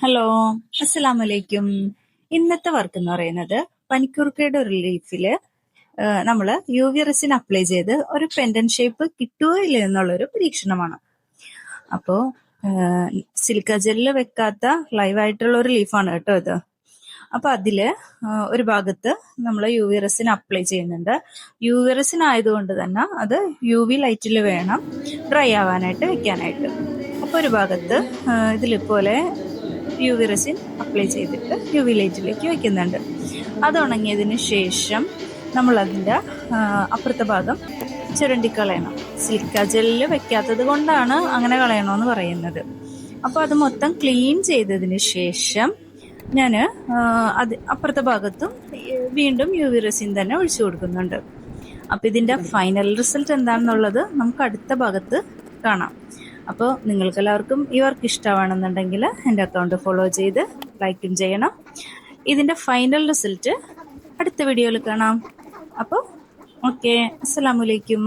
Hello, അസ്സലാമു അലൈക്കും. ഇന്നത്തെ വർക്ക് എന്ന് പറയുന്നത് പനിക്കൂർക്കയുടെ ഒരു ലീഫില് നമ്മൾ യു വി റെസിൻ അപ്ലൈ ചെയ്ത് ഒരു പെൻഡൻ ഷേപ്പ് കിട്ടുമോ ഇല്ല എന്നുള്ളൊരു പരീക്ഷണമാണ്. അപ്പോൾ സിലിക്ക ജെല്ല് വെക്കാത്ത ലൈവായിട്ടുള്ള ഒരു ലീഫാണ് കേട്ടോ ഇത്. അപ്പൊ അതില് ഒരു ഭാഗത്ത് നമ്മൾ യു വി റെസിൻ അപ്ലൈ ചെയ്യുന്നുണ്ട്. യു വി റെസിൻ ആയതുകൊണ്ട് തന്നെ അത് യു വി ലൈറ്റിൽ വേണം ഡ്രൈ ആവാനായിട്ട് വെക്കാനായിട്ട്. അപ്പൊ ഒരു ഭാഗത്ത് ഇതിലിപ്പോലെ യു വി റെസിൻ അപ്ലൈ ചെയ്തിട്ട് യു വി ലൈറ്റിലേക്ക് വെക്കുന്നുണ്ട്. അത് ഉണങ്ങിയതിന് ശേഷം നമ്മൾ അതിൻ്റെ അപ്പുറത്തെ ഭാഗം ചുരണ്ടിക്കളയണം. സിലിക്ക ജെല്ല് വെക്കാത്തത് കൊണ്ടാണ് അങ്ങനെ കളയണമെന്ന് പറയുന്നത്. അപ്പോൾ അത് മൊത്തം ക്ലീൻ ചെയ്തതിന് ശേഷം ഞാൻ അത് അപ്പുറത്തെ ഭാഗത്തും വീണ്ടും യു വി റെസിൻ തന്നെ ഒഴിച്ചു കൊടുക്കുന്നുണ്ട്. അപ്പം ഇതിൻ്റെ ഫൈനൽ റിസൾട്ട് എന്താണെന്നുള്ളത് നമുക്ക് അടുത്ത ഭാഗത്ത് കാണാം. അപ്പോൾ നിങ്ങൾക്കെല്ലാവർക്കും ഈ വർക്ക് ഇഷ്ടമാണെന്നുണ്ടെങ്കിൽ എൻ്റെ അക്കൗണ്ട് ഫോളോ ചെയ്ത് ലൈക്കും ചെയ്യണം. ഇതിൻ്റെ ഫൈനൽ റിസൾട്ട് അടുത്ത വീഡിയോയിൽ കാണാം. അപ്പോൾ ഓക്കെ, അസ്സലാമു അലൈക്കും.